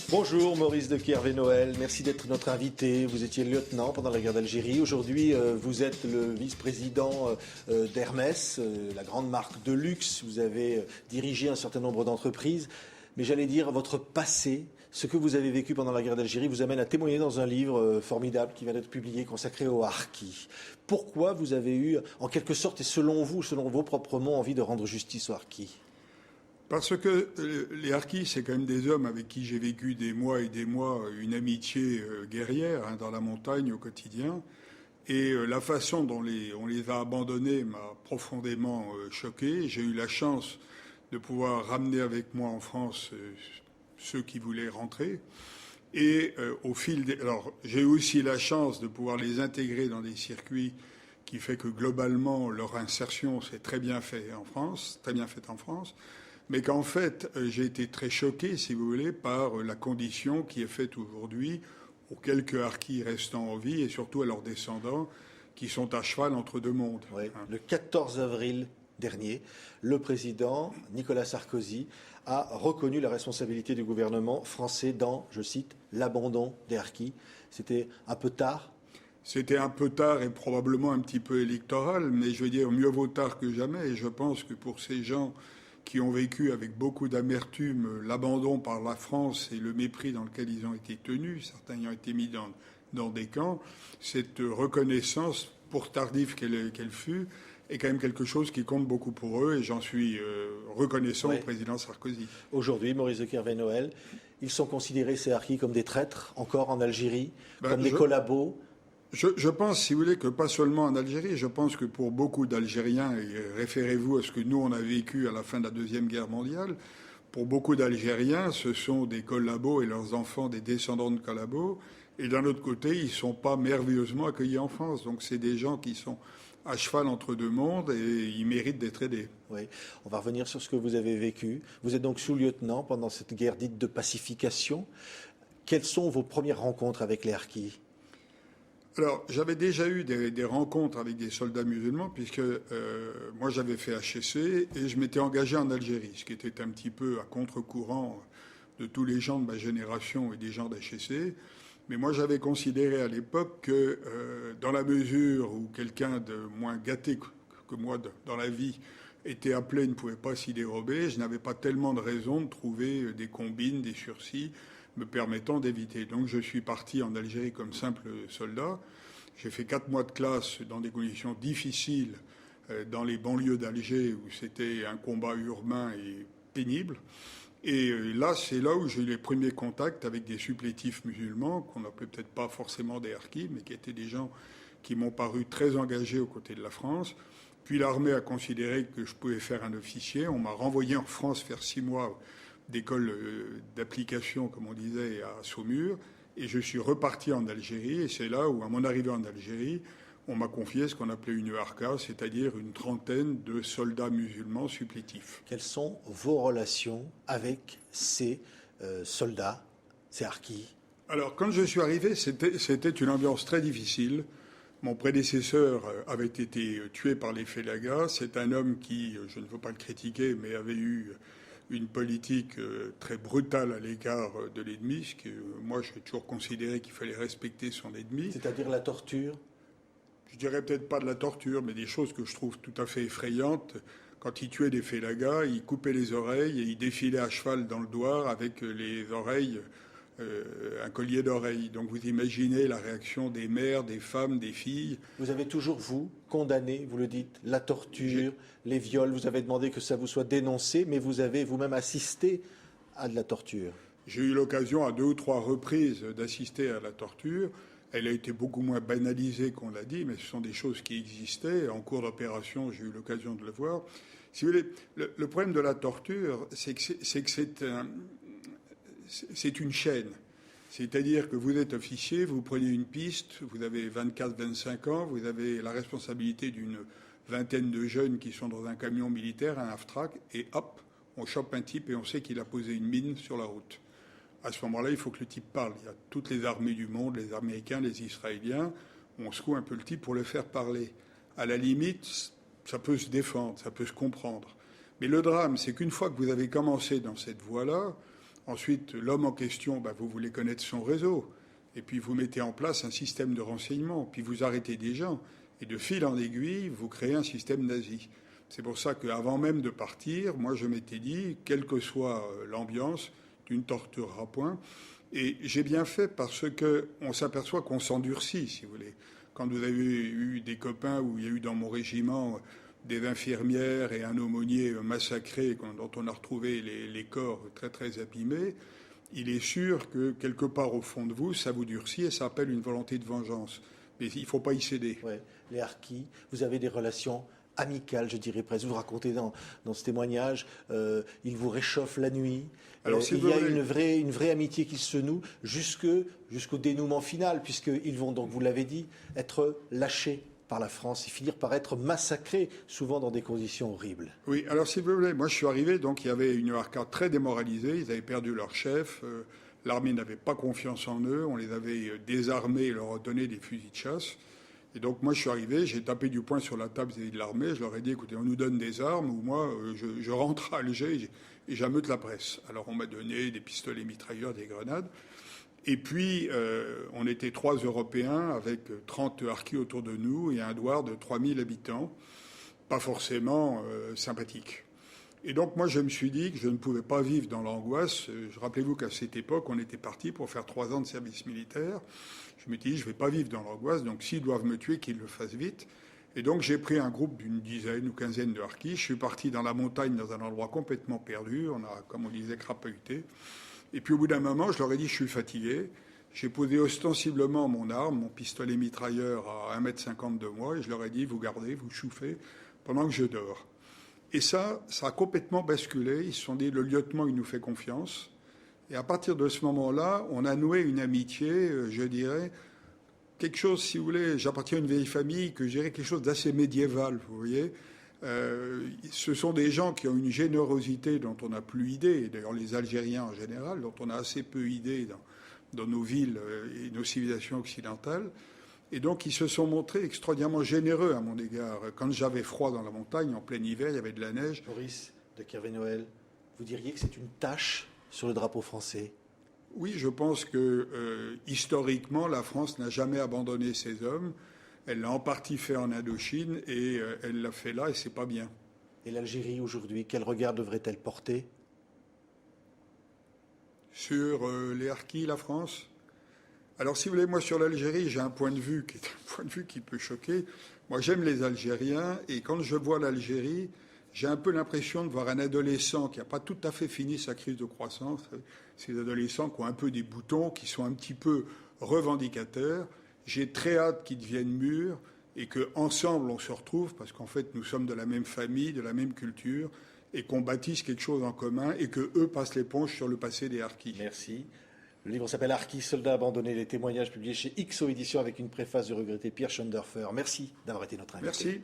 Bonjour Maurice de Kervé-Noël, merci d'être notre invité. Vous étiez lieutenant pendant la guerre d'Algérie. Aujourd'hui, vous êtes le vice-président d'Hermès, la grande marque de luxe. Vous avez dirigé un certain nombre d'entreprises. Mais j'allais dire, votre passé, ce que vous avez vécu pendant la guerre d'Algérie, vous amène à témoigner dans un livre formidable qui vient d'être publié, consacré aux harkis. Pourquoi vous avez eu, en quelque sorte, et selon vous, selon vos propres mots, envie de rendre justice aux harkis ? Parce que les harkis, c'est quand même des hommes avec qui j'ai vécu des mois et des mois une amitié guerrière dans la montagne au quotidien. Et la façon dont on les a abandonnés m'a profondément choqué. J'ai eu la chance de pouvoir ramener avec moi en France ceux qui voulaient rentrer. Et alors, j'ai eu aussi la chance de pouvoir les intégrer dans des circuits qui fait que globalement, leur insertion s'est très bien faite en France, mais qu'en fait, j'ai été très choqué, si vous voulez, par la condition qui est faite aujourd'hui aux quelques harkis restant en vie et surtout à leurs descendants qui sont à cheval entre deux mondes. Oui. Le 14 avril dernier, le président Nicolas Sarkozy a reconnu la responsabilité du gouvernement français dans, je cite, l'abandon des harkis. C'était un peu tard. C'était un peu tard et probablement un petit peu électoral, mais je veux dire, mieux vaut tard que jamais. Et je pense que pour ces gens qui ont vécu avec beaucoup d'amertume l'abandon par la France et le mépris dans lequel ils ont été tenus, certains y ont été mis dans des camps, cette reconnaissance, pour tardive qu'elle fut, est quand même quelque chose qui compte beaucoup pour eux, et j'en suis reconnaissant au président Sarkozy. Aujourd'hui, Maurice de Kervé-Noël, ils sont considérés, ces harkis, comme des traîtres, encore en Algérie, comme des collabos. Je pense, si vous voulez, que pas seulement en Algérie, je pense que pour beaucoup d'Algériens, et référez-vous à ce que nous, on a vécu à la fin de la Deuxième Guerre mondiale, pour beaucoup d'Algériens, ce sont des collabos et leurs enfants des descendants de collabos, et d'un autre côté, ils ne sont pas merveilleusement accueillis en France. Donc c'est des gens qui sont à cheval entre deux mondes et ils méritent d'être aidés. Oui, on va revenir sur ce que vous avez vécu. Vous êtes donc sous-lieutenant pendant cette guerre dite de pacification. Quelles sont vos premières rencontres avec les harkis ? Alors, j'avais déjà eu des rencontres avec des soldats musulmans, puisque moi j'avais fait HEC et je m'étais engagé en Algérie, ce qui était un petit peu à contre-courant de tous les gens de ma génération et des gens d'HEC. Mais moi j'avais considéré à l'époque que dans la mesure où quelqu'un de moins gâté que moi dans la vie était appelé, ne pouvait pas s'y dérober, je n'avais pas tellement de raison de trouver des combines, des sursis me permettant d'éviter. Donc je suis parti en Algérie comme simple soldat. J'ai fait 4 mois de classe dans des conditions difficiles dans les banlieues d'Alger où c'était un combat urbain et pénible. Et là, c'est là où j'ai eu les premiers contacts avec des supplétifs musulmans, qu'on n'appelait peut-être pas forcément des harkis, mais qui étaient des gens qui m'ont paru très engagés aux côtés de la France. Puis l'armée a considéré que je pouvais faire un officier. On m'a renvoyé en France faire 6 mois d'école d'application, comme on disait, à Saumur. Et je suis reparti en Algérie. Et c'est là où, à mon arrivée en Algérie, on m'a confié ce qu'on appelait une EHARKA, c'est-à-dire une trentaine de soldats musulmans supplétifs. Quelles sont vos relations avec ces soldats, ces harkis ? Alors, quand je suis arrivé, c'était une ambiance très difficile. Mon prédécesseur avait été tué par les Félagas. C'est un homme qui, je ne veux pas le critiquer, mais avait eu une politique très brutale à l'égard de l'ennemi, ce que moi j'ai toujours considéré qu'il fallait respecter son ennemi. C'est-à-dire la torture ? Je dirais peut-être pas de la torture, mais des choses que je trouve tout à fait effrayantes. Quand il tuait des Félagas, il coupait les oreilles et il défilait à cheval dans le Douar avec les oreilles, un collier d'oreilles. Donc vous imaginez la réaction des mères, des femmes, des filles. Vous avez toujours, vous, condamné, vous le dites, la torture, les viols. Vous avez demandé que ça vous soit dénoncé, mais vous avez vous-même assisté à de la torture. J'ai eu l'occasion à 2 ou 3 reprises d'assister à la torture. Elle a été beaucoup moins banalisée qu'on l'a dit, mais ce sont des choses qui existaient. En cours d'opération, j'ai eu l'occasion de le voir. Si vous voulez, le problème de la torture, c'est que c'est une chaîne. C'est-à-dire que vous êtes officier, vous prenez une piste, vous avez 24-25 ans, vous avez la responsabilité d'une vingtaine de jeunes qui sont dans un camion militaire, un AFTRAC, et hop, on chope un type et on sait qu'il a posé une mine sur la route. À ce moment-là, il faut que le type parle. Il y a toutes les armées du monde, les Américains, les Israéliens. On secoue un peu le type pour le faire parler. À la limite, ça peut se défendre, ça peut se comprendre. Mais le drame, c'est qu'une fois que vous avez commencé dans cette voie-là, Ensuite, l'homme en question, vous voulez connaître son réseau. Et puis vous mettez en place un système de renseignement. Puis vous arrêtez des gens. Et de fil en aiguille, vous créez un système nazi. C'est pour ça qu'avant même de partir, moi je m'étais dit, quelle que soit l'ambiance, tu ne tortureras point. Et j'ai bien fait parce qu'on s'aperçoit qu'on s'endurcit, si vous voulez. Quand vous avez eu des copains, où il y a eu dans mon régiment des infirmières et un aumônier massacré, dont on a retrouvé les corps très très abîmés, il est sûr que quelque part au fond de vous, ça vous durcit et ça appelle une volonté de vengeance. Mais il ne faut pas y céder. Ouais. Les harkis, vous avez des relations amicales, je dirais presque. Vous racontez dans ce témoignage, ils vous réchauffent la nuit. Alors, il y a une vraie amitié qui se noue jusqu'au dénouement final, puisqu'ils vont, donc vous l'avez dit, être lâchés par la France et finir par être massacrés, souvent dans des conditions horribles. Oui, alors s'il vous plaît, moi je suis arrivé, donc il y avait une Arca très démoralisée, ils avaient perdu leur chef, l'armée n'avait pas confiance en eux, on les avait désarmés et leur donné des fusils de chasse. Et donc moi je suis arrivé, j'ai tapé du poing sur la table de l'armée, je leur ai dit écoutez, on nous donne des armes ou moi je rentre à Alger et j'ameute la presse. Alors on m'a donné des pistolets mitrailleurs, des grenades. Et puis on était 3 Européens avec 30 harkis autour de nous et un douar de 3000 habitants, pas forcément sympathique. Et donc moi je me suis dit que je ne pouvais pas vivre dans l'angoisse. Rappelez-vous qu'à cette époque on était parti pour faire 3 ans de service militaire. Je me dis, je ne vais pas vivre dans l'angoisse, donc s'ils doivent me tuer, qu'ils le fassent vite. Et donc j'ai pris un groupe d'une dizaine ou quinzaine de harkis. Je suis parti dans la montagne, dans un endroit complètement perdu. On a, comme on disait, crapahuté. Et puis au bout d'un moment, je leur ai dit, je suis fatigué. J'ai posé ostensiblement mon arme, mon pistolet mitrailleur à 1,50 m de moi, et je leur ai dit, vous gardez, vous chauffez, pendant que je dors. Et ça a complètement basculé. Ils se sont dit, le lieutenant, il nous fait confiance. Et à partir de ce moment-là, on a noué une amitié, je dirais, quelque chose, si vous voulez, j'appartiens à une vieille famille, que je dirais quelque chose d'assez médiéval, vous voyez. Ce sont des gens qui ont une générosité dont on n'a plus idée, d'ailleurs les Algériens en général, dont on a assez peu idée dans nos villes et nos civilisations occidentales. Et donc ils se sont montrés extraordinairement généreux à mon égard. Quand j'avais froid dans la montagne, en plein hiver, il y avait de la neige. Maurice de Kervé-Noël, vous diriez que c'est une tache sur le drapeau français? Oui, je pense que historiquement, la France n'a jamais abandonné ses hommes. Elle l'a en partie fait en Indochine et elle l'a fait là et c'est pas bien. Et l'Algérie aujourd'hui, quel regard devrait-elle porter sur les harkis, la France? Alors, si vous voulez, moi sur l'Algérie, j'ai un point de vue qui est un point de vue qui peut choquer. Moi, j'aime les Algériens et quand je vois l'Algérie, j'ai un peu l'impression de voir un adolescent qui n'a pas tout à fait fini sa crise de croissance. Ces adolescents qui ont un peu des boutons, qui sont un petit peu revendicateurs. J'ai très hâte qu'ils deviennent mûrs et qu'ensemble on se retrouve, parce qu'en fait nous sommes de la même famille, de la même culture, et qu'on bâtisse quelque chose en commun et qu'eux passent l'éponge sur le passé des harkis. Merci. Le livre s'appelle Harkis, soldats abandonnés, les témoignages publiés chez XO Éditions avec une préface du regretté Pierre Schonderfer. Merci d'avoir été notre invité. Merci.